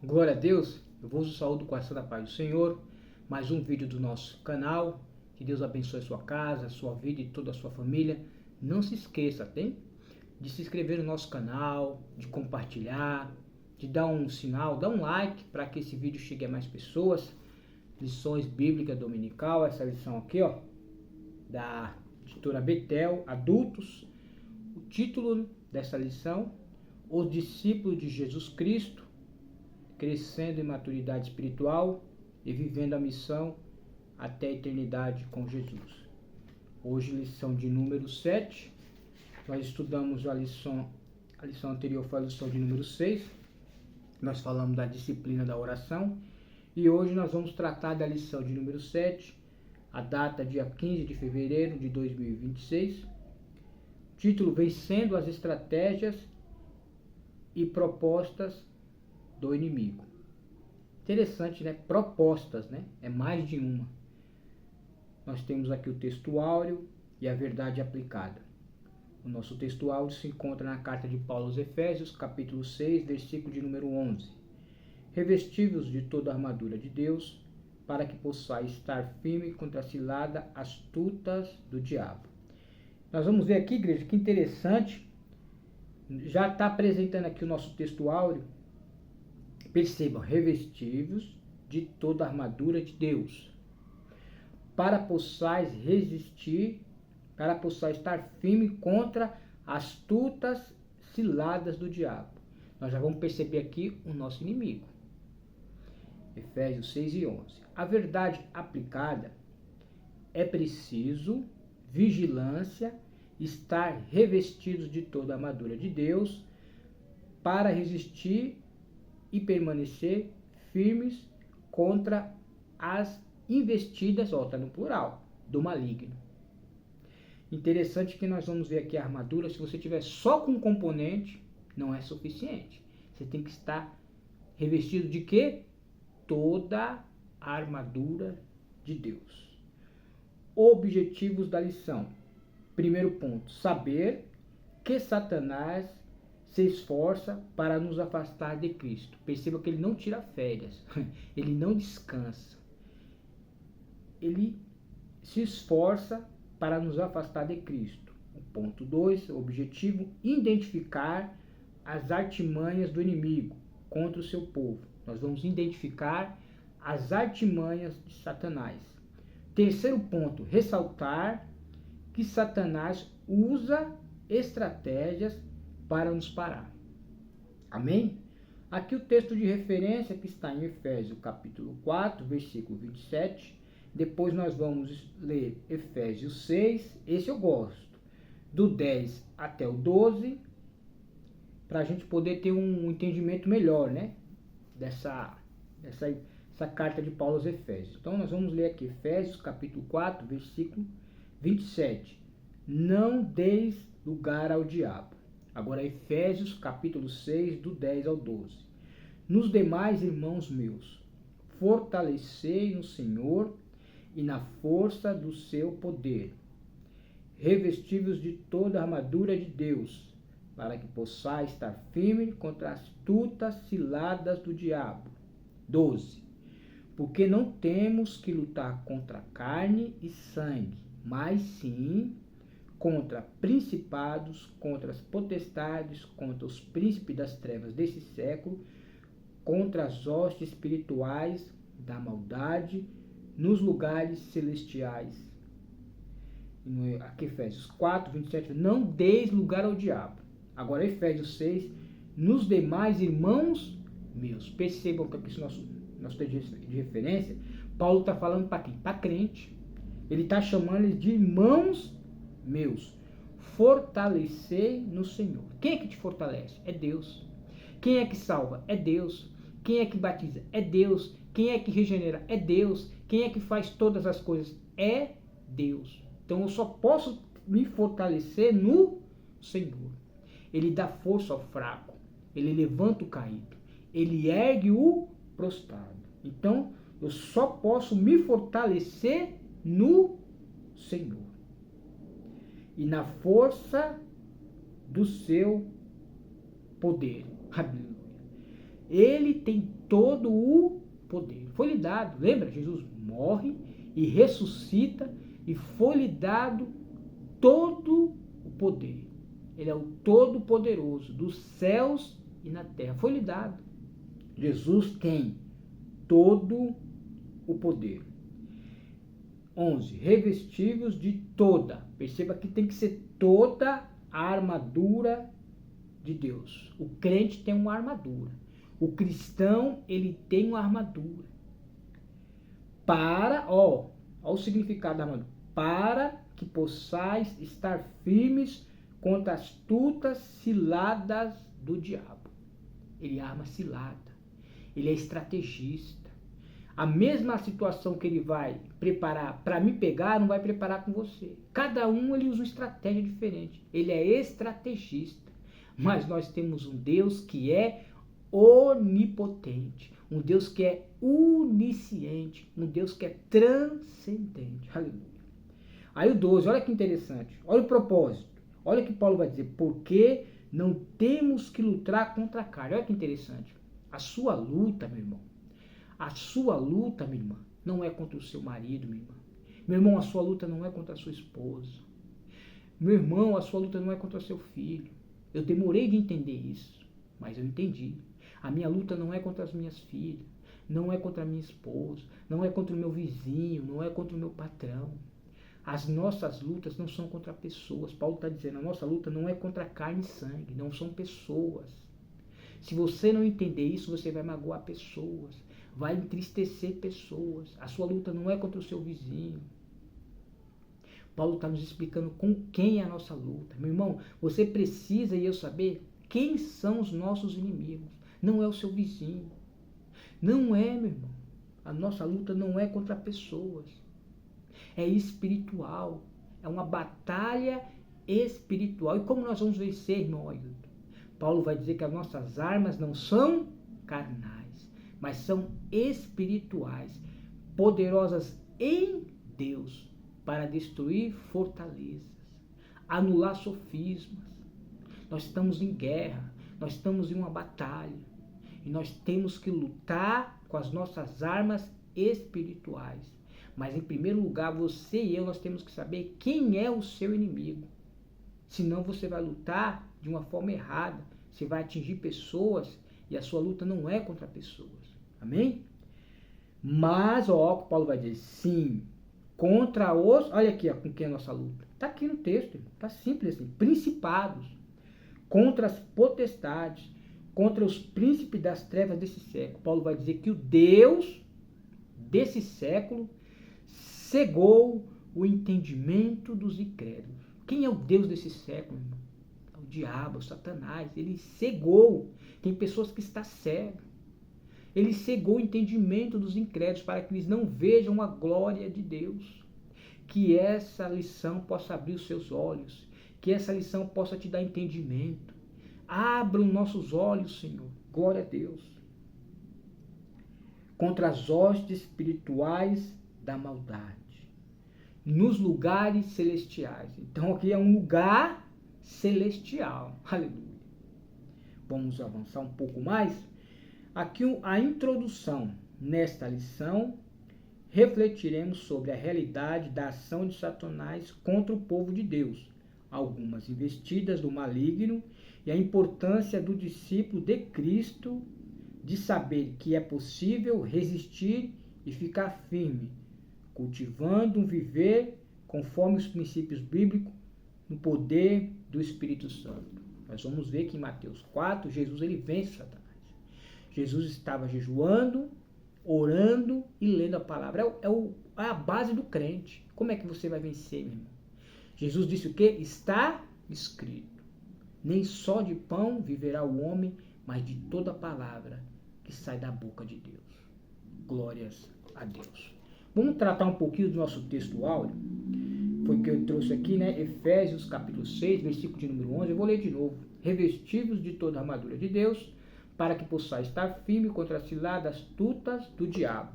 Glória a Deus, eu vos saúdo com a santa paz do Senhor. Mais um vídeo do nosso canal. Que Deus abençoe a sua casa, a sua vida e toda a sua família. Não se esqueça, tem? De se inscrever no nosso canal, de compartilhar, de dar um sinal, dar um like para que esse vídeo chegue a mais pessoas. Lições Bíblicas Dominical, essa lição aqui, ó, da editora Betel, adultos. O título dessa lição: Os discípulos de Jesus Cristo, crescendo em maturidade espiritual e vivendo a missão até a eternidade com Jesus. Hoje, lição de número 7. Nós estudamos a lição anterior, foi a lição de número 6. Nós falamos da disciplina da oração. E hoje nós vamos tratar da lição de número 7, a data dia 15 de fevereiro de 2026. Título: Vencendo as estratégias e propostas do inimigo. Interessante, né? Propostas, né? É mais de uma. Nós temos aqui o texto áureo e a verdade aplicada. O nosso texto áureo se encontra na carta de Paulo aos Efésios, capítulo 6, versículo de número 11. Revestivos de toda a armadura de Deus, para que possais estar firme contra a cilada astutas do diabo. Nós vamos ver aqui, igreja, que interessante. Já está apresentando aqui o nosso texto áureo. Percebam, revestivos de toda a armadura de Deus, para possais resistir, para possais estar firme contra astutas ciladas do diabo. Nós já vamos perceber aqui o nosso inimigo. Efésios 6 e 11. A verdade aplicada: é preciso vigilância, estar revestidos de toda a armadura de Deus, para resistir e permanecer firmes contra as investidas, está no plural, do maligno. Interessante que nós vamos ver aqui a armadura. Se você tiver só com um componente, não é suficiente. Você tem que estar revestido de quê? Toda a armadura de Deus. Objetivos da lição. Primeiro ponto: saber que Satanás se esforça para nos afastar de Cristo. Perceba que ele não tira férias, ele não descansa. Ele se esforça para nos afastar de Cristo. O ponto 2, objetivo: identificar as artimanhas do inimigo contra o seu povo. Nós vamos identificar as artimanhas de Satanás. Terceiro ponto: ressaltar que Satanás usa estratégias para nos parar. Amém? Aqui o texto de referência que está em Efésios capítulo 4, versículo 27. Depois nós vamos ler Efésios 6, esse eu gosto, do 10 até o 12, para a gente poder ter um entendimento melhor, né? Dessa carta de Paulo aos Efésios. Então nós vamos ler aqui Efésios capítulo 4, versículo 27. Não deis lugar ao diabo. Agora Efésios capítulo 6, do 10 ao 12. Nos demais, irmãos meus, fortalecei no Senhor e na força do seu poder, revestivos de toda a armadura de Deus, para que possais estar firme contra as astutas ciladas do diabo. 12. Porque não temos que lutar contra carne e sangue, mas sim contra principados, contra as potestades, contra os príncipes das trevas desse século, contra as hostes espirituais da maldade nos lugares celestiais. Aqui Efésios 4, 27, não deis lugar ao diabo. Agora Efésios 6, nos demais, irmãos meus. Percebam que aqui nosso texto de referência, Paulo está falando para quem? Para crente. Ele está chamando eles de irmãos meus. Fortalecei no Senhor. Quem é que te fortalece? É Deus. Quem é que salva? É Deus. Quem é que batiza? É Deus. Quem é que regenera? É Deus. Quem é que faz todas as coisas? É Deus. Então eu só posso me fortalecer no Senhor. Ele dá força ao fraco. Ele levanta o caído. Ele ergue o prostrado. Então eu só posso me fortalecer no Senhor e na força do seu poder. Aleluia. Ele tem todo o poder. Foi lhe dado, lembra? Jesus morre e ressuscita e foi lhe dado todo o poder. Ele é o Todo-Poderoso dos céus e na terra. Foi lhe dado. Jesus tem todo o poder. 11. Revestivos de toda. Perceba que tem que ser toda a armadura de Deus. O crente tem uma armadura. O cristão, ele tem uma armadura. Olha o significado da armadura. Para que possais estar firmes contra as astutas ciladas do diabo. Ele arma cilada. Ele é estrategista. A mesma situação que ele vai preparar para me pegar, não vai preparar com você. Cada um ele usa uma estratégia diferente. Ele é estrategista. Mas nós temos um Deus que é onipotente. Um Deus que é onisciente. Um Deus que é transcendente. Aleluia. Aí o 12, olha que interessante. Olha o propósito. Olha o que Paulo vai dizer. Porque não temos que lutar contra a carne. Olha que interessante. A sua luta, meu irmão. A sua luta, minha irmã, não é contra o seu marido, minha irmã. Meu irmão, a sua luta não é contra a sua esposa. Meu irmão, a sua luta não é contra o seu filho. Eu demorei de entender isso, mas eu entendi. A minha luta não é contra as minhas filhas, não é contra a minha esposa, não é contra o meu vizinho, não é contra o meu patrão. As nossas lutas não são contra pessoas. Paulo está dizendo, a nossa luta não é contra carne e sangue, não são pessoas. Se você não entender isso, você vai magoar pessoas. Vai entristecer pessoas. A sua luta não é contra o seu vizinho. Paulo está nos explicando com quem é a nossa luta. Meu irmão, você precisa e eu saber quem são os nossos inimigos. Não é o seu vizinho. Não é, meu irmão. A nossa luta não é contra pessoas. É espiritual. É uma batalha espiritual. E como nós vamos vencer, irmão Ailton? Paulo vai dizer que as nossas armas não são carnais, mas são espirituais, poderosas em Deus para destruir fortalezas, anular sofismas. Nós estamos em guerra, nós estamos em uma batalha e nós temos que lutar com as nossas armas espirituais. Mas em primeiro lugar, você e eu, nós temos que saber quem é o seu inimigo. Senão você vai lutar de uma forma errada, você vai atingir pessoas e a sua luta não é contra pessoas. Amém? Mas, o que Paulo vai dizer, sim, contra os... Olha aqui, com quem é a nossa luta. Está aqui no texto, está simples assim. Principados, contra as potestades, contra os príncipes das trevas desse século. Paulo vai dizer que o Deus desse século cegou o entendimento dos incrédulos. Quem é o Deus desse século, irmão? É o diabo, o Satanás. Ele cegou. Tem pessoas que estão cegas. Ele cegou o entendimento dos incrédulos para que eles não vejam a glória de Deus. Que essa lição possa abrir os seus olhos. Que essa lição possa te dar entendimento. Abra os nossos olhos, Senhor. Glória a Deus. Contra as hostes espirituais da maldade. Nos lugares celestiais. Então aqui é um lugar celestial. Aleluia. Vamos avançar um pouco mais. Aqui a introdução. Nesta lição, refletiremos sobre a realidade da ação de Satanás contra o povo de Deus, algumas investidas do maligno e a importância do discípulo de Cristo de saber que é possível resistir e ficar firme, cultivando um viver conforme os princípios bíblicos no poder do Espírito Santo. Nós vamos ver que em Mateus 4, Jesus ele vence Satanás. Jesus estava jejuando, orando e lendo a palavra. É a base do crente. Como é que você vai vencer, meu irmão? Jesus disse o quê? Está escrito. Nem só de pão viverá o homem, mas de toda palavra que sai da boca de Deus. Glórias a Deus. Vamos tratar um pouquinho do nosso texto áudio. Foi o que eu trouxe aqui, né? Efésios capítulo 6, versículo de número 11. Eu vou ler de novo. Revestidos de toda a armadura de Deus, para que possa estar firme contra as ciladas astutas do diabo.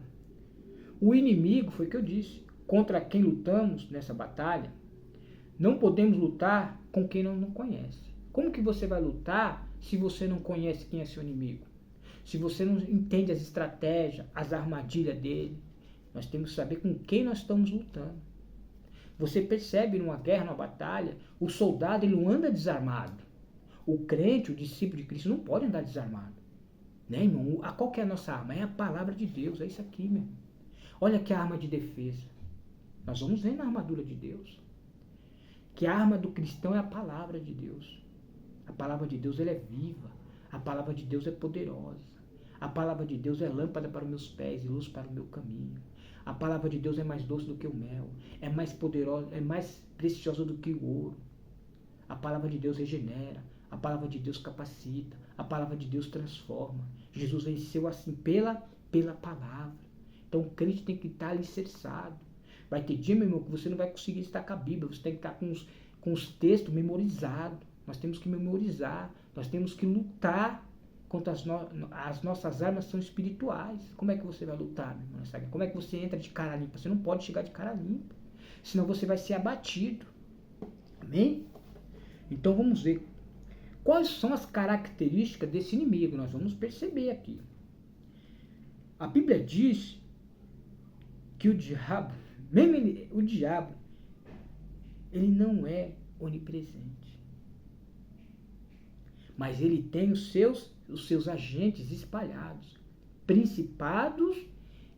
O inimigo, foi o que eu disse, contra quem lutamos nessa batalha, não podemos lutar com quem não conhece. Como que você vai lutar se você não conhece quem é seu inimigo? se você não entende as estratégias, as armadilhas dele, nós temos que saber com quem nós estamos lutando. Você percebe numa guerra, numa batalha, o soldado ele não anda desarmado. O crente, o discípulo de Cristo, não pode andar desarmado. Né, irmão? Qual que é a nossa arma? É a palavra de Deus, é isso aqui, meu. Olha que a arma de defesa. Nós vamos ver na armadura de Deus. Que a arma do cristão é a palavra de Deus. A palavra de Deus ela é viva. A palavra de Deus é poderosa. A palavra de Deus é lâmpada para os meus pés e luz para o meu caminho. A palavra de Deus é mais doce do que o mel. É mais poderosa, é mais preciosa do que o ouro. A palavra de Deus regenera. A palavra de Deus capacita. A palavra de Deus transforma. Jesus venceu assim pela palavra. Então o crente tem que estar alicerçado. Vai ter dia, meu irmão, que você não vai conseguir estar com a Bíblia. Você tem que estar com os textos memorizados. Nós temos que memorizar. Nós temos que lutar contra as nossas armas são espirituais. Como é que você vai lutar, meu irmão? Como é que você entra de cara limpa? Você não pode chegar de cara limpa. Senão você vai ser abatido. Amém? Então vamos ver. Quais são as características desse inimigo? Nós vamos perceber aqui. A Bíblia diz que o diabo, ele não é onipresente. Mas ele tem os seus agentes espalhados. Principados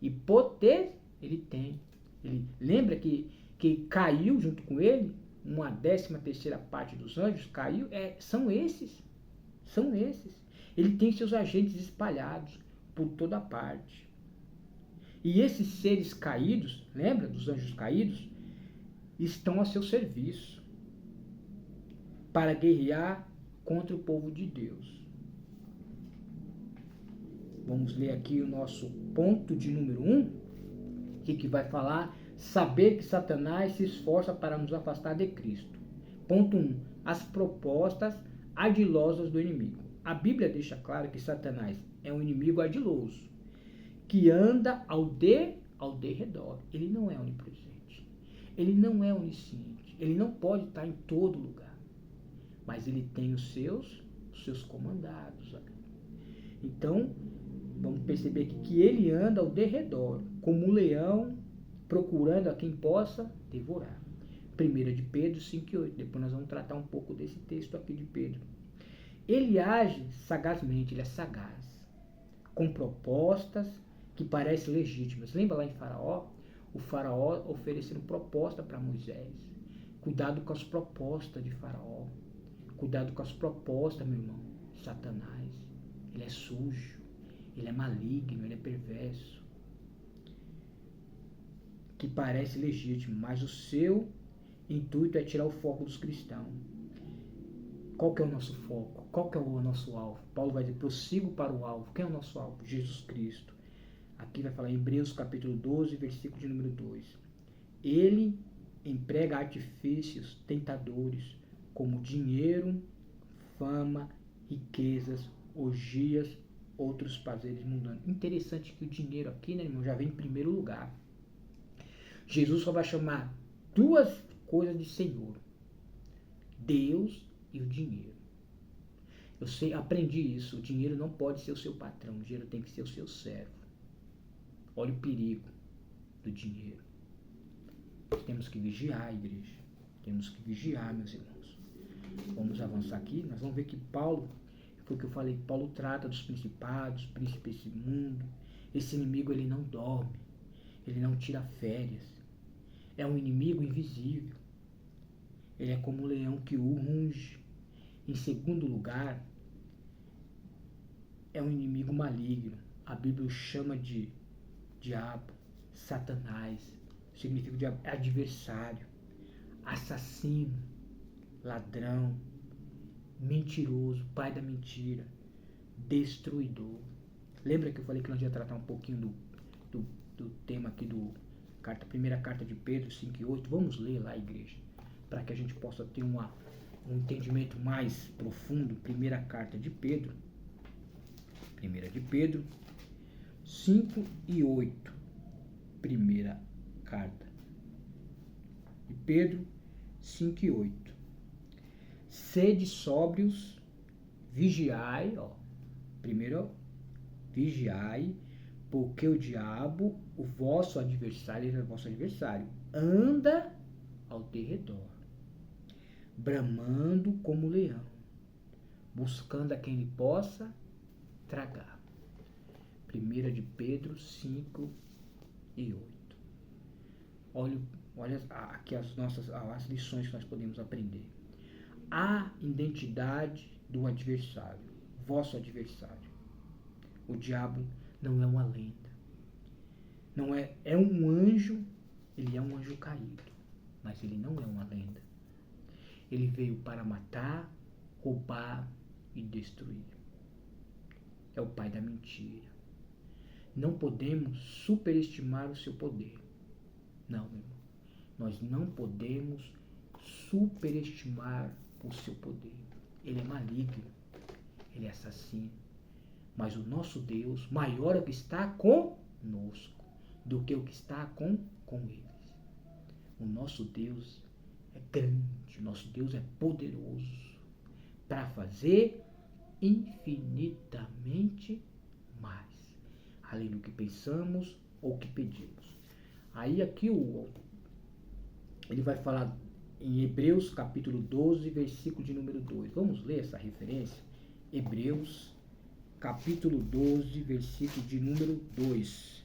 e poder ele tem. Ele lembra que caiu junto com ele, uma 13ª parte dos anjos caiu, são esses. Ele tem seus agentes espalhados por toda parte. E esses seres caídos, lembra dos anjos caídos, estão a seu serviço para guerrear contra o povo de Deus. Vamos ler aqui o nosso ponto de número 1, que vai falar: saber que Satanás se esforça para nos afastar de Cristo. Ponto 1. As propostas ardilosas do inimigo. A Bíblia deixa claro que Satanás é um inimigo ardiloso, que anda ao derredor. Ele não é onipresente. Ele não é onisciente. Ele não pode estar em todo lugar. Mas ele tem os seus comandados. Então, vamos perceber aqui que ele anda ao derredor, como um leão, procurando a quem possa devorar. 1 de Pedro 5,8. Depois nós vamos tratar um pouco desse texto aqui de Pedro. Ele age sagazmente, ele é sagaz, com propostas que parecem legítimas. Lembra lá em Faraó? O Faraó oferecendo proposta para Moisés. Cuidado com as propostas de Faraó. Cuidado com as propostas, meu irmão. Satanás, ele é sujo, ele é maligno, ele é perverso. Que parece legítimo, mas o seu intuito é tirar o foco dos cristãos. Qual que é o nosso foco? Qual que é o nosso alvo? Paulo vai dizer: prossigo para o alvo. Quem é o nosso alvo? Jesus Cristo. Aqui vai falar em Hebreus capítulo 12, versículo de número 2. Ele emprega artifícios tentadores, como dinheiro, fama, riquezas, orgias, outros prazeres mundanos. Interessante que o dinheiro aqui, né, irmão, já vem em primeiro lugar. Jesus só vai chamar duas coisas de Senhor: Deus e o dinheiro. Aprendi isso. O dinheiro não pode ser o seu patrão. O dinheiro tem que ser o seu servo. Olha o perigo do dinheiro. Temos que vigiar, igreja. Temos que vigiar, meus irmãos. Vamos avançar aqui. Nós vamos ver que Paulo, foi o que eu falei, Paulo trata dos principados, príncipes desse mundo. Esse inimigo, ele não dorme. Ele não tira férias. É um inimigo invisível. Ele é como um leão que urge. Em segundo lugar, é um inimigo maligno. A Bíblia o chama de diabo, Satanás. Significa de adversário, assassino, ladrão, mentiroso, pai da mentira, destruidor. Lembra que eu falei que nós ia tratar um pouquinho do tema aqui primeira carta de Pedro 5,8? Vamos ler lá, igreja, para que a gente possa ter um entendimento mais profundo. Primeira carta de Pedro, 5:8. Primeira carta de Pedro 5:8. Sede sóbrios, vigiai, primeiro Vigiai, porque o diabo, o vosso adversário, ele é o vosso adversário, anda ao derredor, bramando como leão, buscando a quem ele possa tragar. 1 de Pedro 5 e 8. Olha aqui as lições que nós podemos aprender. A identidade do adversário, vosso adversário. O diabo não é uma lenda. Não é um anjo, ele é um anjo caído, mas ele não é uma lenda. Ele veio para matar, roubar e destruir. É o pai da mentira. Não podemos superestimar o seu poder. Não, meu irmão. Nós não podemos superestimar o seu poder. Ele é maligno. Ele é assassino. Mas o nosso Deus, maior é o que está conosco do que o que está com eles. O nosso Deus é grande. O nosso Deus é poderoso para fazer infinitamente mais além do que pensamos ou que pedimos. Aí aqui ele vai falar em Hebreus capítulo 12, versículo de número 2. Vamos ler essa referência? Hebreus capítulo 12, versículo de número 2.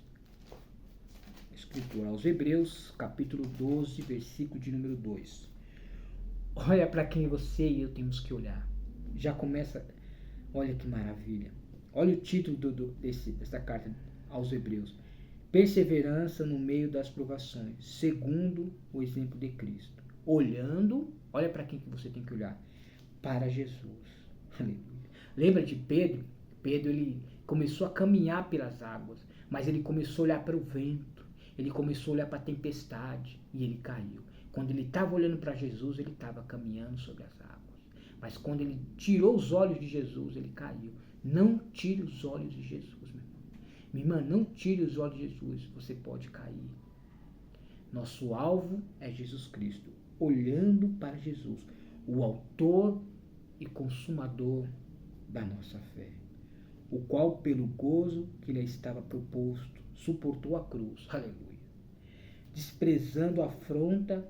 Escritura aos Hebreus, capítulo 12, versículo de número 2. Olha para quem você e eu temos que olhar. Já começa, olha que maravilha. Olha o título dessa carta aos Hebreus. Perseverança no meio das provações, segundo o exemplo de Cristo. Olhando, olha para quem que você tem que olhar. Para Jesus. Aleluia. Lembra de Pedro? Pedro, ele começou a caminhar pelas águas, mas ele começou a olhar para o vento, ele começou a olhar para a tempestade e ele caiu. Quando ele estava olhando para Jesus, ele estava caminhando sobre as águas. Mas quando ele tirou os olhos de Jesus, ele caiu. Não tire os olhos de Jesus, meu irmão. Minha irmã, não tire os olhos de Jesus, você pode cair. Nosso alvo é Jesus Cristo, olhando para Jesus, o autor e consumador da nossa fé, o qual, pelo gozo que lhe estava proposto, suportou a cruz, aleluia, desprezando a afronta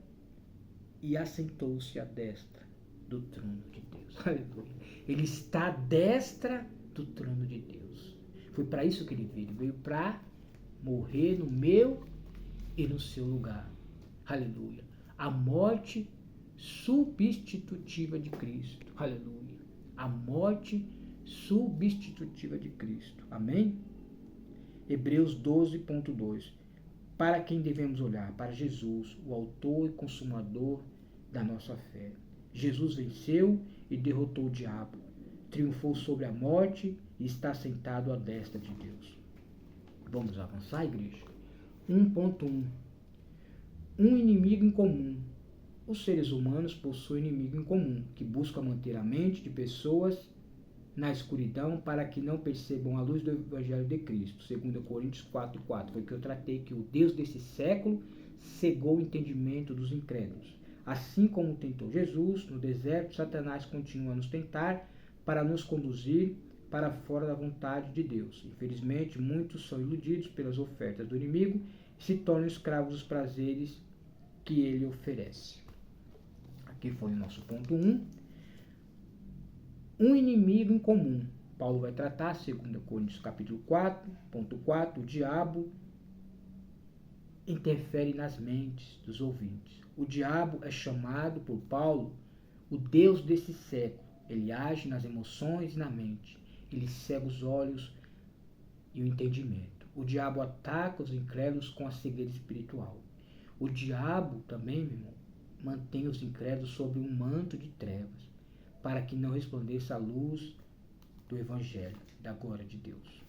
e assentou-se à destra do trono de Deus, aleluia. Ele está à destra do trono de Deus. Foi para isso que ele veio para morrer no meu e no seu lugar, aleluia. A morte substitutiva de Cristo, aleluia. A morte substitutiva de Cristo, amém? Hebreus 12.2. Para quem devemos olhar? Para Jesus, o autor e consumador da nossa fé. Jesus venceu e derrotou o diabo, triunfou sobre a morte e está sentado à destra de Deus. Vamos avançar, igreja? 1.1. Um inimigo em comum. Os seres humanos possuem inimigo em comum, que busca manter a mente de pessoas na escuridão para que não percebam a luz do Evangelho de Cristo. 2 Coríntios 4:4. Foi o que eu tratei, que o Deus desse século cegou o entendimento dos incrédulos. Assim como tentou Jesus no deserto, Satanás continua a nos tentar para nos conduzir para fora da vontade de Deus. Infelizmente, muitos são iludidos pelas ofertas do inimigo e se tornam escravos dos prazeres que ele oferece. Aqui foi o nosso ponto 1. Um inimigo em comum. Paulo vai tratar, 2 Coríntios capítulo 4.4, o diabo interfere nas mentes dos ouvintes. O diabo é chamado por Paulo o Deus desse século. Ele age nas emoções e na mente. Ele cega os olhos e o entendimento. O diabo ataca os incrédulos com a cegueira espiritual. O diabo também, meu irmão, mantém os incrédulos sob um manto de trevas, para que não resplandeça a luz do Evangelho, da glória de Deus.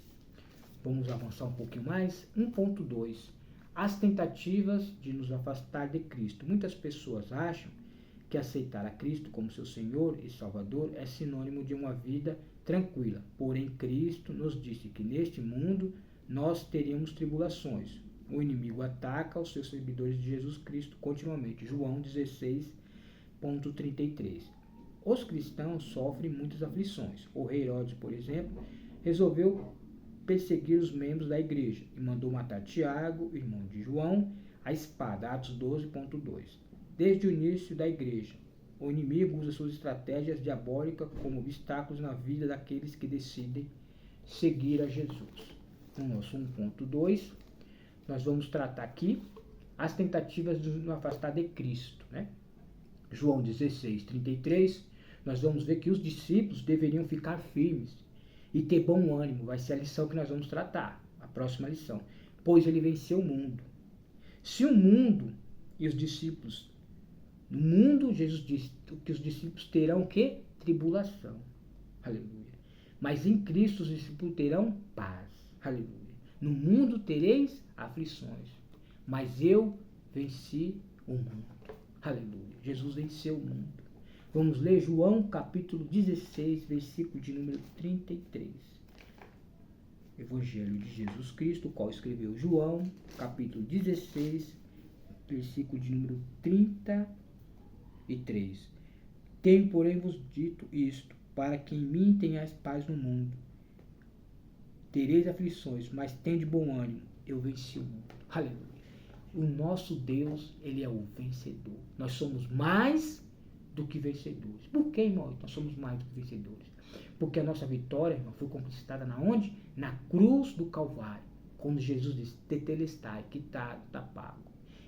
Vamos avançar um pouquinho mais. 1.2. As tentativas de nos afastar de Cristo. Muitas pessoas acham que aceitar a Cristo como seu Senhor e Salvador é sinônimo de uma vida tranquila. Porém, Cristo nos disse que neste mundo nós teríamos tribulações. O inimigo ataca os seus seguidores de Jesus Cristo continuamente. João 16.33. Os cristãos sofrem muitas aflições. O rei Herodes, por exemplo, resolveu perseguir os membros da igreja e mandou matar Tiago, irmão de João, a espada. Atos 12.2. Desde o início da igreja, o inimigo usa suas estratégias diabólicas como obstáculos na vida daqueles que decidem seguir a Jesus. No nosso 1.2, nós vamos tratar aqui as tentativas de nos afastar de Cristo, né? João 16:33, nós vamos ver que os discípulos deveriam ficar firmes e ter bom ânimo. Vai ser a lição que nós vamos tratar, a próxima lição. Pois ele venceu o mundo. Se o mundo e os discípulos, no mundo, Jesus disse que os discípulos terão o quê? Tribulação. Aleluia. Mas em Cristo os discípulos terão paz. Aleluia. No mundo tereis aflições, mas eu venci o mundo. Aleluia. Jesus venceu o mundo. Vamos ler João capítulo 16, versículo de número 33. Evangelho de Jesus Cristo, o qual escreveu João, capítulo 16, versículo de número 33. Tenho, porém, vos dito isto, para que em mim tenhais paz no mundo. Tereis aflições, mas tende bom ânimo. Eu venci o mundo. Aleluia. O nosso Deus, ele é o vencedor. Nós somos mais do que vencedores. Por que, irmão? Nós somos mais do que vencedores. Porque a nossa vitória, irmão, foi conquistada na onde? Na cruz do Calvário. Quando Jesus disse, tetelestai, quitado, está pago.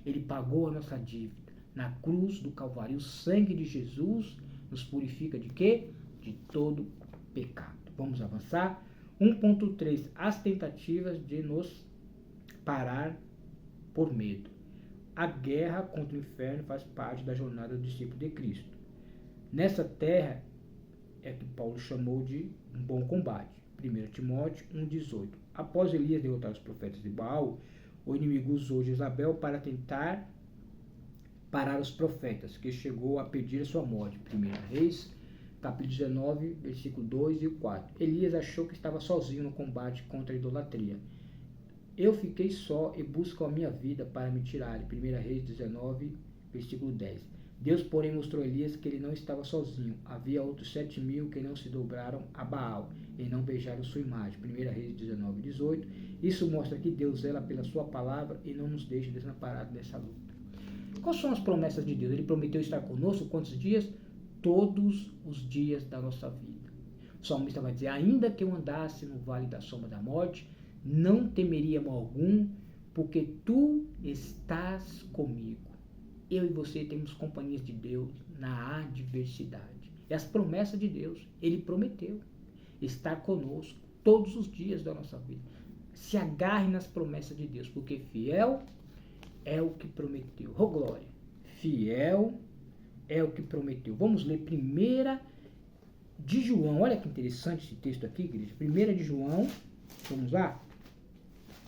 Ele pagou a nossa dívida na cruz do Calvário. E o sangue de Jesus nos purifica de quê? De todo pecado. Vamos avançar. 1.3. As tentativas de nos parar por medo. A guerra contra o inferno faz parte da jornada do discípulo de Cristo. Nessa terra é que Paulo chamou de um bom combate. 1 Timóteo 1,18. Após Elias derrotar os profetas de Baal, o inimigo usou Jezabel para tentar parar os profetas, que chegou a pedir a sua morte. 1 Reis, capítulo 19, versículo 2 e 4. Elias achou que estava sozinho no combate contra a idolatria. Eu fiquei só e busco a minha vida para me tirar. 1 Reis 19, versículo 10. Deus, porém, mostrou a Elias que ele não estava sozinho. Havia outros 7.000 que não se dobraram a Baal e não beijaram sua imagem. 1 Reis 19, 18. Isso mostra que Deus zela pela sua palavra e não nos deixa desamparados nessa luta. Quais são as promessas de Deus? Ele prometeu estar conosco quantos dias? Todos os dias da nossa vida. O salmista vai dizer, ainda que eu andasse no vale da sombra da morte, não temeria mal algum, porque tu estás comigo. Eu e você temos companhias de Deus na adversidade. É as promessas de Deus. Ele prometeu estar conosco todos os dias da nossa vida. Se agarre nas promessas de Deus, porque fiel é o que prometeu. Oh, glória! Fiel é o que prometeu. Vamos ler 1 de João. Olha que interessante esse texto aqui, igreja. 1 de João. Vamos lá?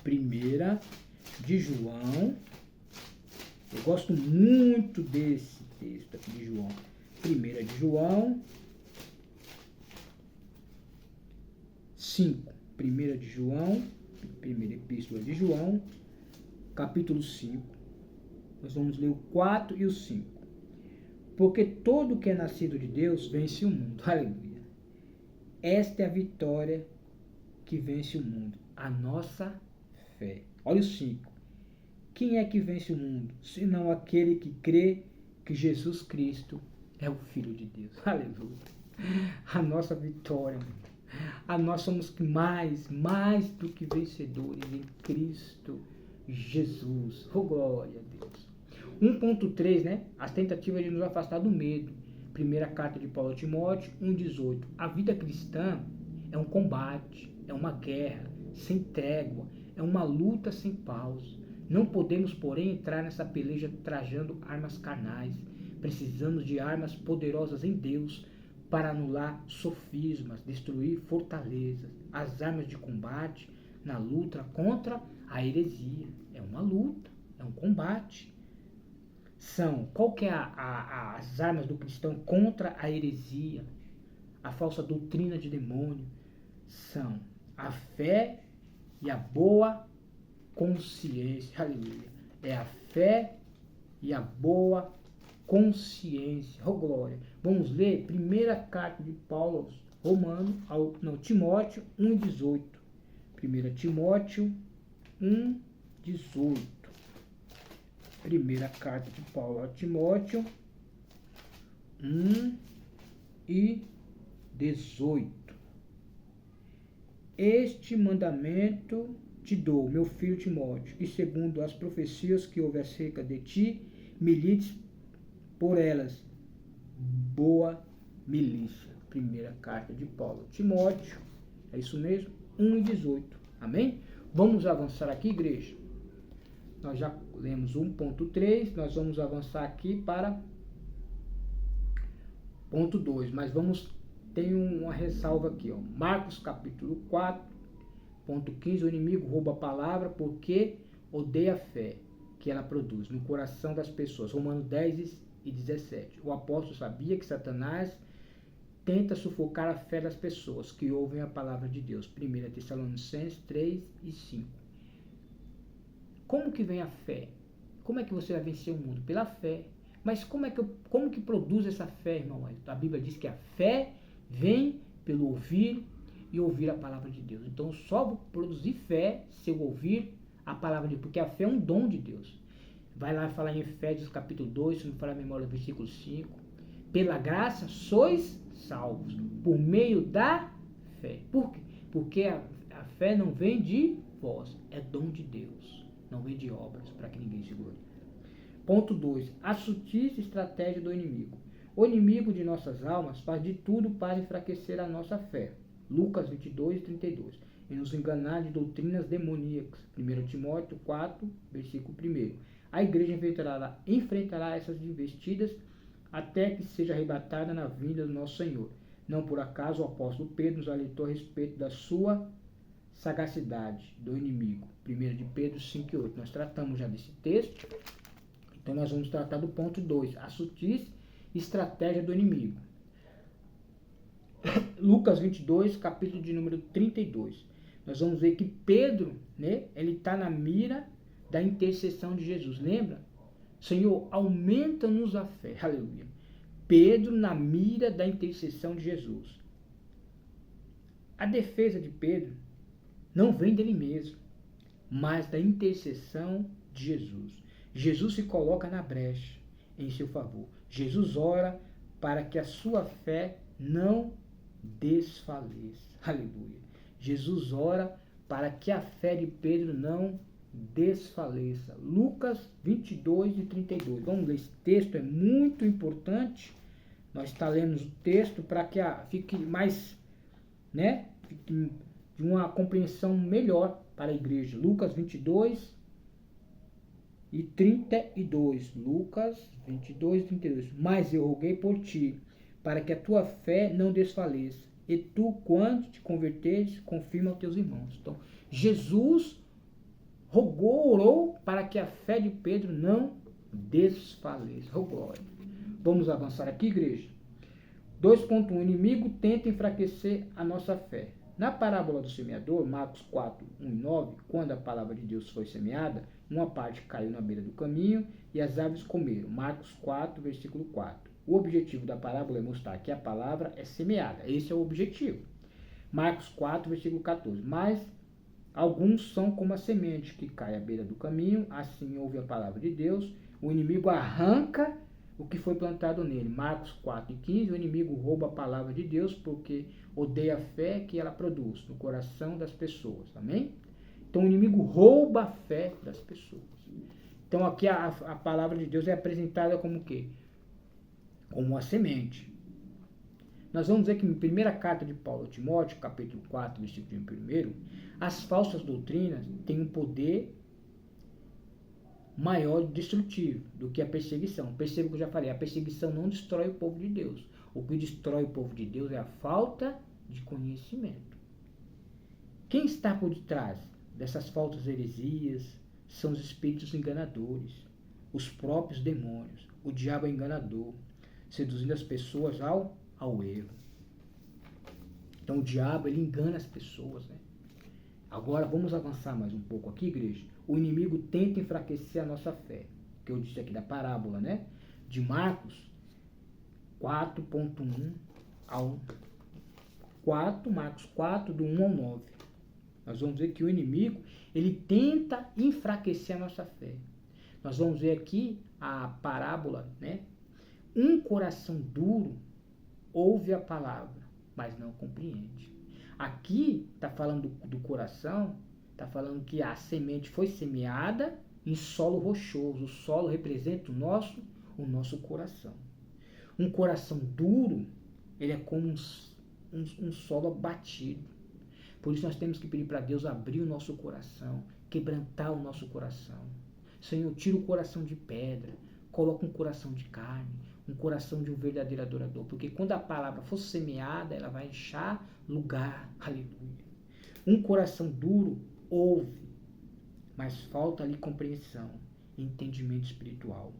1 de João. Eu gosto muito desse texto aqui de João. 1 de João 5. 1 de João, primeira epístola de João, capítulo 5. Nós vamos ler o 4 e o 5. Porque todo que é nascido de Deus vence o mundo. Aleluia. Esta é a vitória que vence o mundo. A nossa fé. Olha o 5. Quem é que vence o mundo? Senão aquele que crê que Jesus Cristo é o Filho de Deus. Aleluia. A nossa vitória. Nós somos mais do que vencedores em Cristo Jesus. Oh, glória a Deus. 1.3, né? As tentativas de nos afastar do medo. Primeira carta de Paulo a Timóteo 1,18. A vida cristã é um combate, é uma guerra sem trégua, é uma luta sem pausa. Não podemos, porém, entrar nessa peleja trajando armas carnais. Precisamos de armas poderosas em Deus para anular sofismas, destruir fortalezas. As armas de combate na luta contra a heresia. É uma luta, é um combate. Qual que é as armas do cristão contra a heresia, a falsa doutrina de demônio? São a fé e a boa consciência. Aleluia. É a fé e a boa consciência. Oh, glória. Vamos ler primeira carta de Paulo aos Romanos, Timóteo 1,18. 1 Timóteo 1:18. Primeira carta de Paulo a Timóteo 1:18. Este mandamento te dou, meu filho Timóteo, que segundo as profecias que houve acerca de ti, milites por elas. Boa milícia. Primeira carta de Paulo a Timóteo. É isso mesmo? 1:18. Amém? Vamos avançar aqui, igreja. Nós já lemos 1.3, nós vamos avançar aqui para ponto 2, mas tem uma ressalva aqui, ó. Marcos capítulo 4, ponto 15, o inimigo rouba a palavra porque odeia a fé que ela produz no coração das pessoas. Romanos 10:17. O apóstolo sabia que Satanás tenta sufocar a fé das pessoas que ouvem a palavra de Deus. 1 Tessalonicenses 3:5. Como que vem a fé? Como é que você vai vencer o mundo? Pela fé. Mas como que produz essa fé, irmão? A Bíblia diz que a fé vem pelo ouvir e ouvir a palavra de Deus. Então, só vou produzir fé se eu ouvir a palavra de Deus, porque a fé é um dom de Deus. Vai lá falar em Efésios capítulo 2, se não falar a memória, versículo 5. Pela graça sois salvos, por meio da fé. Por quê? Porque a fé não vem de vós, é dom de Deus. Não vem de obras, para que ninguém se glorie. Ponto 2. A sutil estratégia do inimigo. O inimigo de nossas almas faz de tudo para enfraquecer a nossa fé. Lucas 22:32. E nos enganar de doutrinas demoníacas. 1 Timóteo 4, versículo 1. A igreja enfrentará essas investidas até que seja arrebatada na vinda do nosso Senhor. Não por acaso o apóstolo Pedro nos alertou a respeito da sua sagacidade do inimigo. 1 de Pedro 5:8. Nós tratamos já desse texto. Então nós vamos tratar do ponto 2, a sutil estratégia do inimigo. Lucas 22, capítulo de número 32. Nós vamos ver que Pedro, né, ele está na mira da intercessão de Jesus. Lembra? Senhor, aumenta-nos a fé. Aleluia. Pedro na mira da intercessão de Jesus. A defesa de Pedro não vem dele mesmo, mas da intercessão de Jesus. Jesus se coloca na brecha em seu favor. Jesus ora para que a sua fé não desfaleça. Aleluia. Jesus ora para que a fé de Pedro não desfaleça. Lucas 22:32. Vamos ler esse texto, é muito importante. Nós estaremos o texto para que fique mais, né, fique de uma compreensão melhor para a igreja. Lucas 22:32. Lucas 22:32. Mas eu roguei por ti, para que a tua fé não desfaleça. E tu, quando te converteres, confirma aos teus irmãos. Então, Jesus orou para que a fé de Pedro não desfaleça. Oh, glória. Vamos avançar aqui, igreja. 2.1. O inimigo tenta enfraquecer a nossa fé. Na parábola do semeador, Marcos 4:1-9, quando a palavra de Deus foi semeada, uma parte caiu na beira do caminho e as aves comeram. Marcos 4, versículo 4. O objetivo da parábola é mostrar que a palavra é semeada. Esse é o objetivo. Marcos 4, versículo 14. Mas alguns são como a semente que cai à beira do caminho, assim ouve a palavra de Deus, o inimigo arranca o que foi plantado nele. Marcos 4:15, o inimigo rouba a palavra de Deus porque odeia a fé que ela produz no coração das pessoas. Amém? Então o inimigo rouba a fé das pessoas. Então aqui a palavra de Deus é apresentada como o quê? Como uma semente. Nós vamos ver que em primeira carta de Paulo a Timóteo, capítulo 4, versículo 1, as falsas doutrinas têm um poder maior destrutivo do que a perseguição. Perceba o que eu já falei, a perseguição não destrói o povo de Deus. O que destrói o povo de Deus é a falta de conhecimento. Quem está por detrás dessas falsas heresias são os espíritos enganadores, os próprios demônios. O diabo é enganador, seduzindo as pessoas ao erro. Então o diabo, ele engana as pessoas, né? Agora vamos avançar mais um pouco aqui, igreja. O inimigo tenta enfraquecer a nossa fé, que eu disse aqui da parábola, né? De Marcos 4.1 ao 4, Marcos 4, do 1 ao 9. Nós vamos ver que o inimigo, ele tenta enfraquecer a nossa fé. Nós vamos ver aqui a parábola, né? Um coração duro ouve a palavra, mas não compreende. Aqui está falando do coração, está falando que a semente foi semeada em solo rochoso. O solo representa o nosso coração. Um coração duro, ele é como um solo abatido. Por isso nós temos que pedir para Deus abrir o nosso coração, quebrantar o nosso coração. Senhor, tira o coração de pedra, coloca um coração de carne, um coração de um verdadeiro adorador. Porque quando a palavra for semeada, ela vai encher lugar. Aleluia. Um coração duro ouve, mas falta ali compreensão, entendimento espiritual.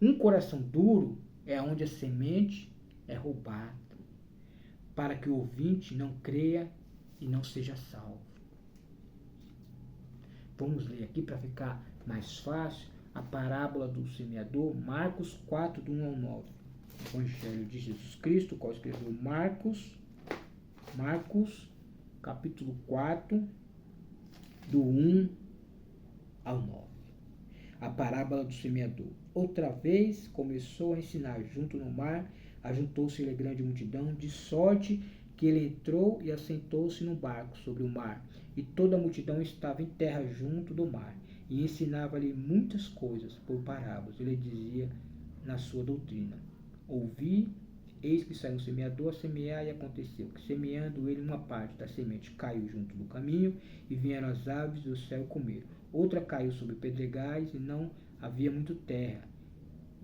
Um coração duro é onde a semente é roubada, para que o ouvinte não creia e não seja salvo. Vamos ler aqui para ficar mais fácil a parábola do semeador, Marcos 4, do 1 ao 9. Evangelho de Jesus Cristo, qual escreveu Marcos, capítulo 4, do 1 ao 9. A parábola do semeador. Outra vez começou a ensinar junto no mar, ajuntou-se-lhe grande multidão, de sorte que ele entrou e assentou-se no barco sobre o mar, e toda a multidão estava em terra junto do mar, e ensinava-lhe muitas coisas por parábolas. Ele dizia na sua doutrina: ouvi, eis que saiu um semeador a semear, e aconteceu que, semeando ele, uma parte da semente caiu junto do caminho, e vieram as aves do céu e comeram. Outra caiu sobre pedregais, e não havia muito terra,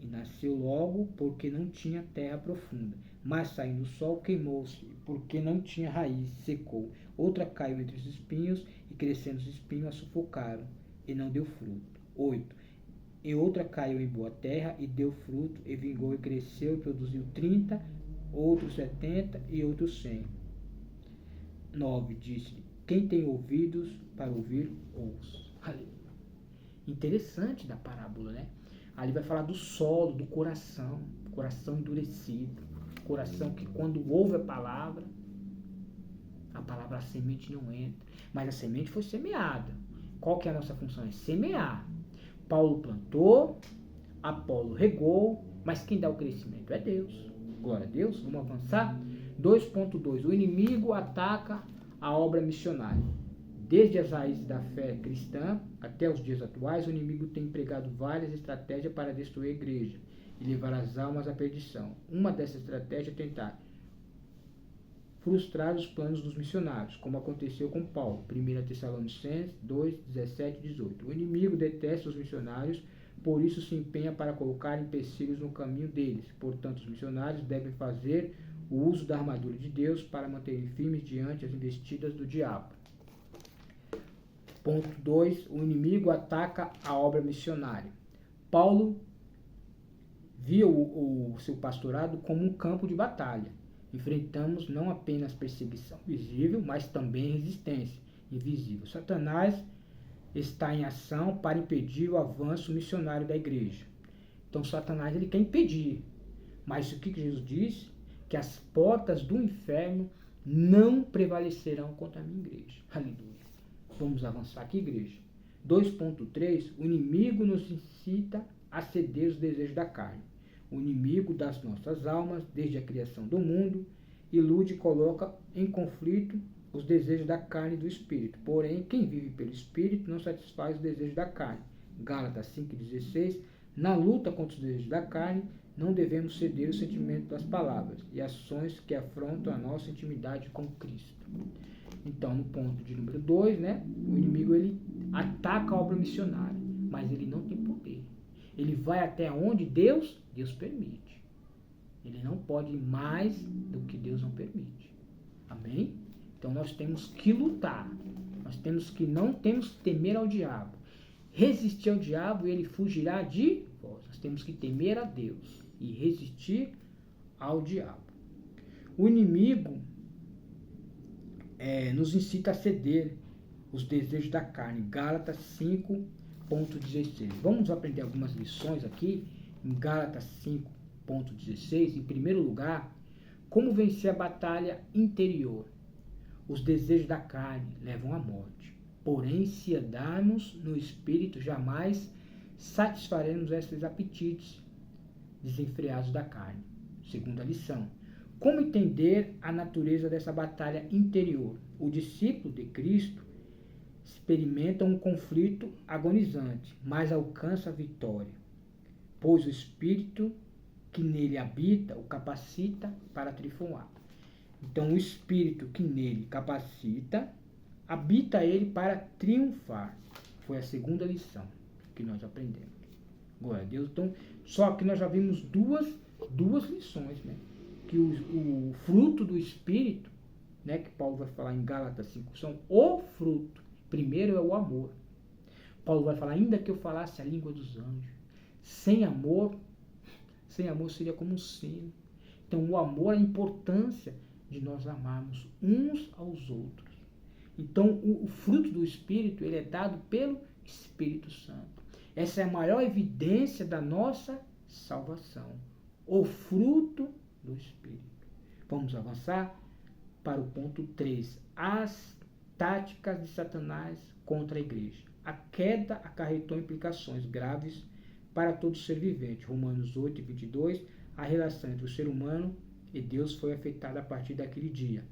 e nasceu logo, porque não tinha terra profunda. Mas saindo o sol, queimou-se, porque não tinha raiz, secou. Outra caiu entre os espinhos, e crescendo os espinhos a sufocaram, e não deu fruto. 8. E outra caiu em boa terra, e deu fruto, e vingou, e cresceu, e produziu 30, outros 70, e outros 100. 9. Disse-lhe: quem tem ouvidos para ouvir, ouça. Interessante da parábola, né? Ali vai falar do solo, do coração endurecido, coração que quando ouve a palavra, a semente não entra, mas a semente foi semeada. Qual que é a nossa função? É semear. Paulo plantou, Apolo regou, mas quem dá o crescimento é Deus. Glória a Deus. Vamos avançar. 2.2. O inimigo ataca a obra missionária. Desde as raízes da fé cristã até os dias atuais, o inimigo tem empregado várias estratégias para destruir a igreja e levar as almas à perdição. Uma dessas estratégias é tentar frustrar os planos dos missionários, como aconteceu com Paulo, 1 Tessalonicenses 2, 17 e 18. O inimigo detesta os missionários, por isso se empenha para colocar empecilhos no caminho deles. Portanto, os missionários devem fazer o uso da armadura de Deus para manterem firmes diante as investidas do diabo. Ponto 2. O inimigo ataca a obra missionária. Paulo via o seu pastorado como um campo de batalha. Enfrentamos não apenas perseguição visível, mas também resistência invisível. Satanás está em ação para impedir o avanço missionário da igreja. Então, Satanás ele quer impedir. Mas o que Jesus diz? Que as portas do inferno não prevalecerão contra a minha igreja. Aleluia. Vamos avançar aqui, igreja. 2.3. O inimigo nos incita a ceder os desejos da carne. O inimigo das nossas almas, desde a criação do mundo, ilude e coloca em conflito os desejos da carne e do espírito. Porém, quem vive pelo espírito não satisfaz os desejos da carne. Gálatas 5,16. Na luta contra os desejos da carne, não devemos ceder o sentimento das palavras e ações que afrontam a nossa intimidade com Cristo. Então, no ponto de número 2, né, o inimigo ele ataca a obra missionária, mas ele não tem poder. Ele vai até onde Deus permite. Ele não pode ir mais do que Deus não permite. Amém? Então, nós temos que lutar. Nós temos que temer ao diabo. Resistir ao diabo e ele fugirá de vós. Nós temos que temer a Deus e resistir ao diabo. O inimigo nos incita a ceder os desejos da carne. Gálatas 5.16. Vamos aprender algumas lições aqui em Gálatas 5.16. Em primeiro lugar, como vencer a batalha interior. Os desejos da carne levam à morte. Porém, se andarmos no Espírito, jamais satisfaremos esses apetites desenfreados da carne. Segunda lição. Como entender a natureza dessa batalha interior? O discípulo de Cristo experimenta um conflito agonizante, mas alcança a vitória, pois o Espírito que nele habita o capacita para triunfar. Então, o Espírito que nele capacita, habita ele para triunfar. Foi a segunda lição que nós aprendemos. Glória a Deus. Então, só que nós já vimos duas lições, né? Que o fruto do Espírito, né, que Paulo vai falar em Gálatas 5, são o fruto. Primeiro é o amor. Paulo vai falar, ainda que eu falasse a língua dos anjos. Sem amor seria como um sino. Então, o amor, a importância de nós amarmos uns aos outros. Então, o fruto do Espírito, ele é dado pelo Espírito Santo. Essa é a maior evidência da nossa salvação. O fruto do Espírito. Vamos avançar para o ponto 3. As táticas de Satanás contra a igreja. A queda acarretou implicações graves para todo ser vivente. Romanos 8, 22. A relação entre o ser humano e Deus foi afetada a partir daquele dia.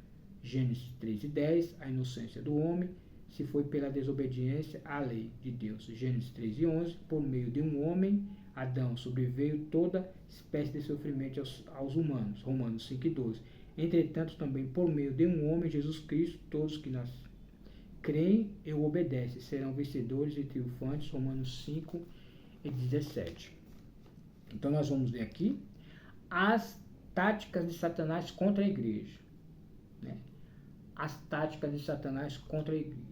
Gênesis 3 e 10. A inocência do homem se foi pela desobediência à lei de Deus. Gênesis 3 e 11. Por meio de um homem, Adão, sobreveio toda espécie de sofrimento aos humanos. Romanos 5 e 12. Entretanto, também por meio de um homem, Jesus Cristo, todos que creem e o obedecem serão vencedores e triunfantes. Romanos 5 e 17. Então, nós vamos ver aqui as táticas de Satanás contra a igreja. Né? As táticas de Satanás contra a igreja.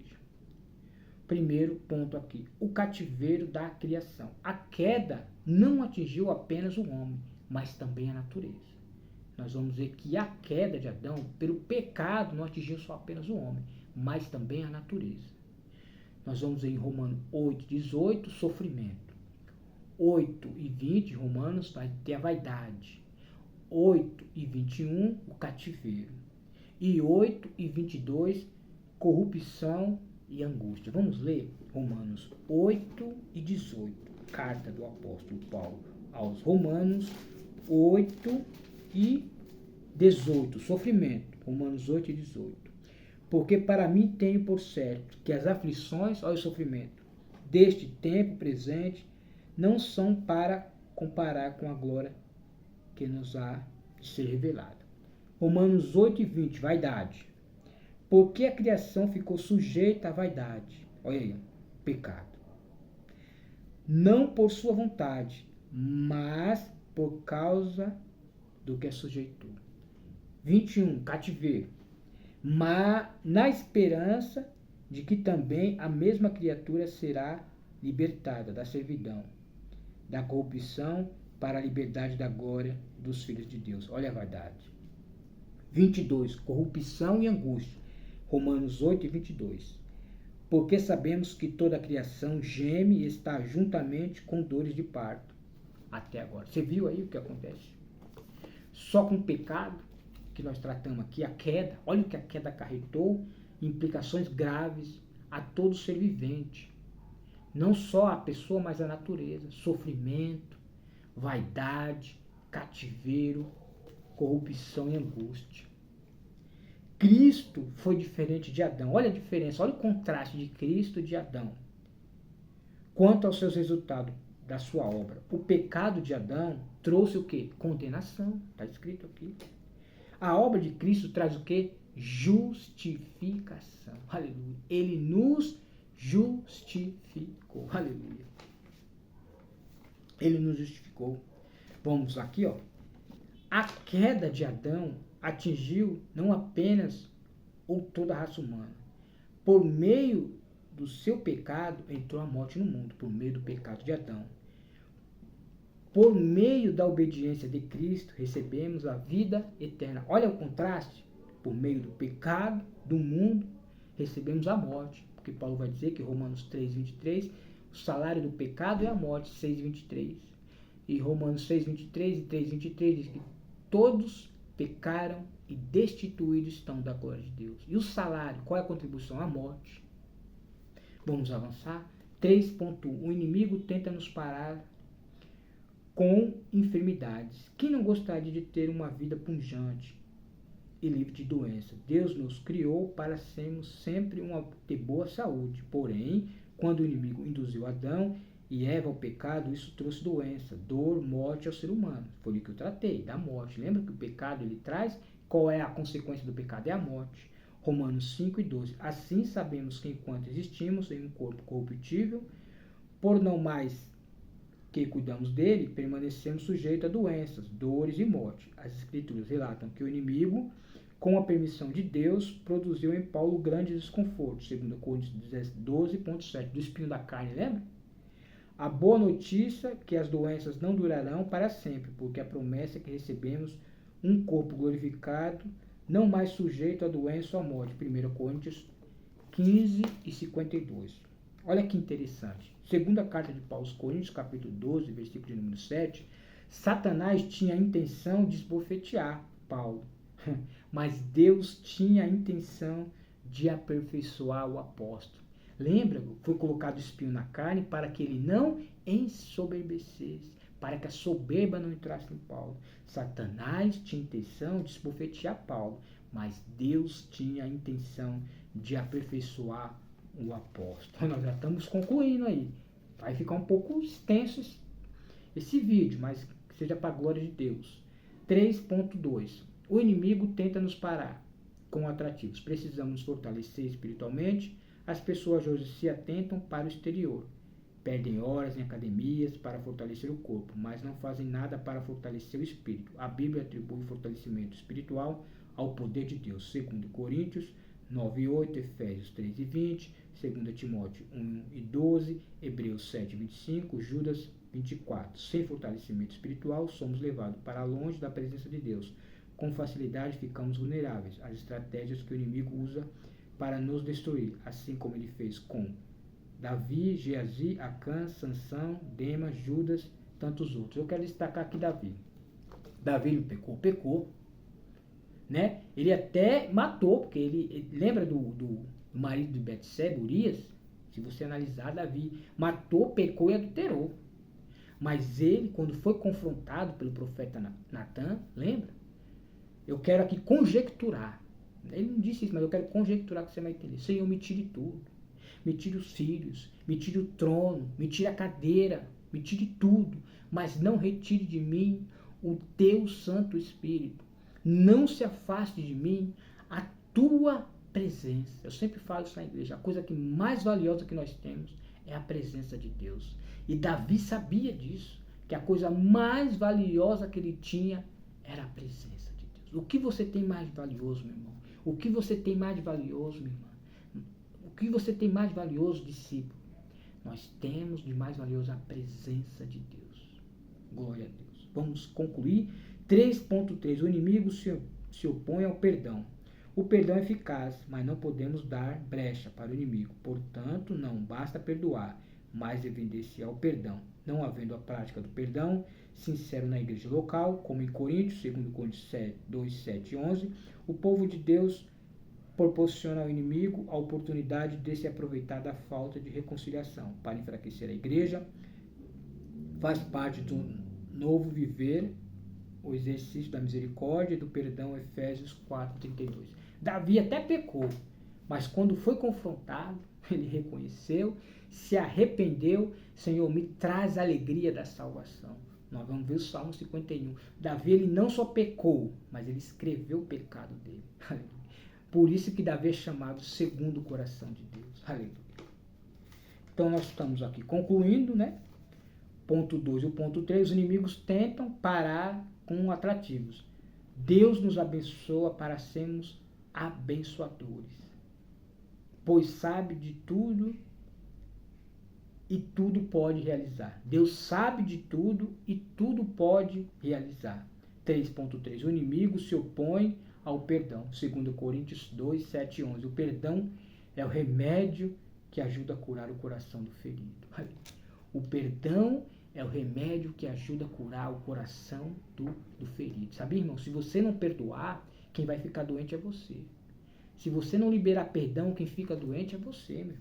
Primeiro ponto aqui, o cativeiro da criação. A queda não atingiu apenas o homem, mas também a natureza. Nós vamos ver que a queda de Adão, pelo pecado, não atingiu só apenas o homem, mas também a natureza. Nós vamos ver em Romanos 8, 18, sofrimento. 8 e 20, Romanos, vai ter a vaidade. 8 e 21, o cativeiro. E 8 e 22, corrupção e angústia. Vamos ler Romanos 8 e 18, carta do apóstolo Paulo aos Romanos 8 e 18, sofrimento. Romanos 8 e 18. Porque para mim tenho por certo que as aflições, olha o sofrimento, deste tempo presente não são para comparar com a glória que nos há de ser revelada. Romanos 8 e 20, vaidade. Porque a criação ficou sujeita à vaidade. Olha aí, pecado. Não por sua vontade, mas por causa do que a sujeitou. 21, cativeiro. Mas na esperança de que também a mesma criatura será libertada da servidão, da corrupção para a liberdade da glória dos filhos de Deus. Olha a vaidade. 22, corrupção e angústia. Romanos 8 e 22. Porque sabemos que toda a criação geme e está juntamente com dores de parto. Até agora. Você viu aí o que acontece? Só com o pecado que nós tratamos aqui, a queda. Olha o que a queda acarretou. Implicações graves a todo ser vivente. Não só a pessoa, mas a natureza. Sofrimento, vaidade, cativeiro, corrupção e angústia. Cristo foi diferente de Adão. Olha a diferença, olha o contraste de Cristo e de Adão. Quanto aos seus resultados da sua obra, o pecado de Adão trouxe o quê? Condenação. Está escrito aqui. A obra de Cristo traz o quê? Justificação. Aleluia. Ele nos justificou. Aleluia. Ele nos justificou. Vamos aqui, ó. A queda de Adão atingiu não apenas ou toda a raça humana. Por meio do seu pecado entrou a morte no mundo, por meio do pecado de Adão. Por meio da obediência de Cristo recebemos a vida eterna. Olha o contraste. Por meio do pecado do mundo recebemos a morte. Porque Paulo vai dizer que Romanos 3, 23, o salário do pecado é a morte, 6, 23. E Romanos 6, 23 e 3, 23 diz que todos pecaram e destituídos estão da glória de Deus. E o salário, qual é a contribuição? A morte. Vamos avançar. 3.1. O inimigo tenta nos parar com enfermidades. Quem não gostaria de ter uma vida pujante e livre de doença? Deus nos criou para sermos sempre ter boa saúde. Porém, quando o inimigo induziu Adão e Eva ao pecado, isso trouxe doença, dor, morte ao ser humano. Foi o que eu tratei, da morte. Lembra que o pecado ele traz? Qual é a consequência do pecado? É a morte. Romanos 5:12. Assim sabemos que enquanto existimos em um corpo corruptível, por não mais que cuidamos dele, permanecemos sujeitos a doenças, dores e morte. As escrituras relatam que o inimigo, com a permissão de Deus, produziu em Paulo grandes desconfortos, segundo Coríntios 12:7, do espinho da carne, lembra? A boa notícia é que as doenças não durarão para sempre, porque a promessa é que recebemos um corpo glorificado, não mais sujeito à doença ou à morte. 1 Coríntios 15:52. Olha que interessante. Segunda carta de Paulo aos Coríntios, capítulo 12, versículo de número 7, Satanás tinha a intenção de esbofetear Paulo, mas Deus tinha a intenção de aperfeiçoar o apóstolo. Lembra? Foi colocado espinho na carne para que ele não ensoberbecesse, para que a soberba não entrasse em Paulo. Satanás tinha a intenção de esbofetear Paulo, mas Deus tinha a intenção de aperfeiçoar o apóstolo. Nós já estamos concluindo aí. Vai ficar um pouco extenso esse vídeo, mas seja para a glória de Deus. 3.2. O inimigo tenta nos parar com atrativos. Precisamos nos fortalecer espiritualmente. As pessoas hoje se atentam para o exterior. Perdem horas em academias para fortalecer o corpo, mas não fazem nada para fortalecer o espírito. A Bíblia atribui o fortalecimento espiritual ao poder de Deus. 2 Coríntios 9:8, Efésios 3:20, 2 Timóteo 1:12, Hebreus 7:25, Judas 24. Sem fortalecimento espiritual, somos levados para longe da presença de Deus. Com facilidade ficamos vulneráveis às estratégias que o inimigo usa para nos destruir, assim como ele fez com Davi, Geazi, Acã, Sansão, Demas, Judas, tantos outros. Eu quero destacar aqui Davi. Davi ele pecou, né? Ele até matou, porque ele lembra do marido de Betseba, Urias? Se você analisar, Davi matou, pecou e adulterou. Mas ele, quando foi confrontado pelo profeta Natã, lembra? Eu quero aqui conjecturar. Ele não disse isso, mas eu quero conjecturar que você vai entender. Senhor, me tire tudo. Me tire os filhos, me tire o trono, me tire a cadeira, me tire tudo. Mas não retire de mim o teu Santo Espírito. Não se afaste de mim a tua presença. Eu sempre falo isso na igreja. A coisa que mais valiosa que nós temos é a presença de Deus. E Davi sabia disso, que a coisa mais valiosa que ele tinha era a presença de Deus. O que você tem mais valioso, meu irmão? O que você tem mais valioso, minha irmã? O que você tem mais valioso, discípulo? Nós temos de mais valioso a presença de Deus. Glória a Deus. Vamos concluir. 3.3. O inimigo se opõe ao perdão. O perdão é eficaz, mas não podemos dar brecha para o inimigo. Portanto, não basta perdoar, mas evidenciar o perdão. Não havendo a prática do perdão sincero na igreja local, como em Coríntios, 2 Coríntios 2, 7 e 11, o povo de Deus proporciona ao inimigo a oportunidade de se aproveitar da falta de reconciliação para enfraquecer a igreja. Faz parte do novo viver o exercício da misericórdia e do perdão, Efésios 4:32. Davi até pecou, mas quando foi confrontado, ele reconheceu, se arrependeu. Senhor, me traz a alegria da salvação. Nós vamos ver o Salmo 51. Davi, ele não só pecou, mas ele escreveu o pecado dele. Por isso que Davi é chamado segundo o coração de Deus. Aleluia. Então nós estamos aqui concluindo, né? Ponto 2 e o ponto 3, os inimigos tentam parar com atrativos. Deus nos abençoa para sermos abençoadores, pois sabe de tudo e tudo pode realizar. Deus sabe de tudo e tudo pode realizar. 3.3, o inimigo se opõe ao perdão. 2 Coríntios 2, 7 e 11. O perdão é o remédio que ajuda a curar o coração do ferido. O perdão é o remédio que ajuda a curar o coração do ferido. Sabe, irmão? Se você não perdoar, quem vai ficar doente é você. Se você não liberar perdão, quem fica doente é você, meu.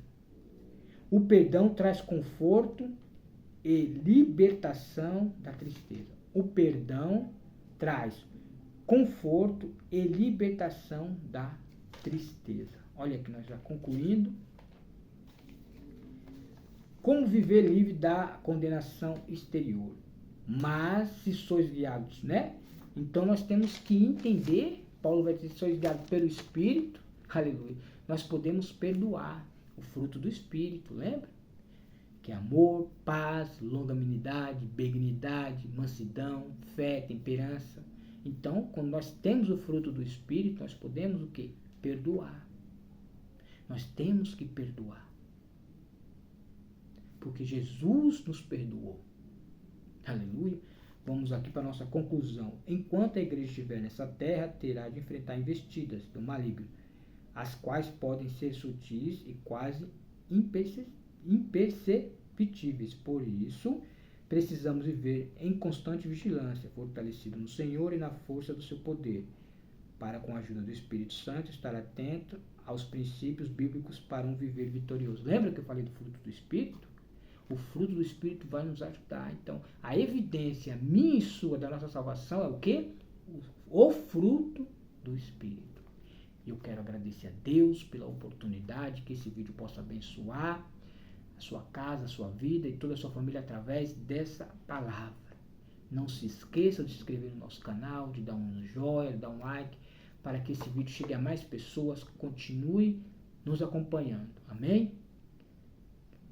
O perdão traz conforto e libertação da tristeza. O perdão traz conforto e libertação da tristeza. Olha aqui, nós já concluindo. Como viver livre da condenação exterior? Mas se sois guiados, né? Então nós temos que entender, Paulo vai dizer, se sois guiados pelo Espírito, aleluia, nós podemos perdoar, o fruto do Espírito, lembra? Que é amor, paz, longanimidade, benignidade, mansidão, fé, temperança. Então, quando nós temos o fruto do Espírito, nós podemos o quê? Perdoar. Nós temos que perdoar. Porque Jesus nos perdoou. Aleluia. Vamos aqui para a nossa conclusão. Enquanto a igreja estiver nessa terra, terá de enfrentar investidas do maligno, as quais podem ser sutis e quase imperceptíveis. Por isso, precisamos viver em constante vigilância, fortalecido no Senhor e na força do seu poder, para, com a ajuda do Espírito Santo, estar atento aos princípios bíblicos para um viver vitorioso. Lembra que eu falei do fruto do Espírito? O fruto do Espírito vai nos ajudar. Então, a evidência minha e sua da nossa salvação é o quê? O fruto do Espírito. E eu quero agradecer a Deus pela oportunidade que esse vídeo possa abençoar a sua casa, a sua vida e toda a sua família através dessa palavra. Não se esqueça de se inscrever no nosso canal, de dar um joinha, de dar um like, para que esse vídeo chegue a mais pessoas, continue nos acompanhando. Amém?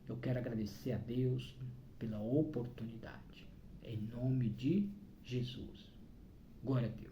Eu quero agradecer a Deus pela oportunidade. Em nome de Jesus. Glória a Deus.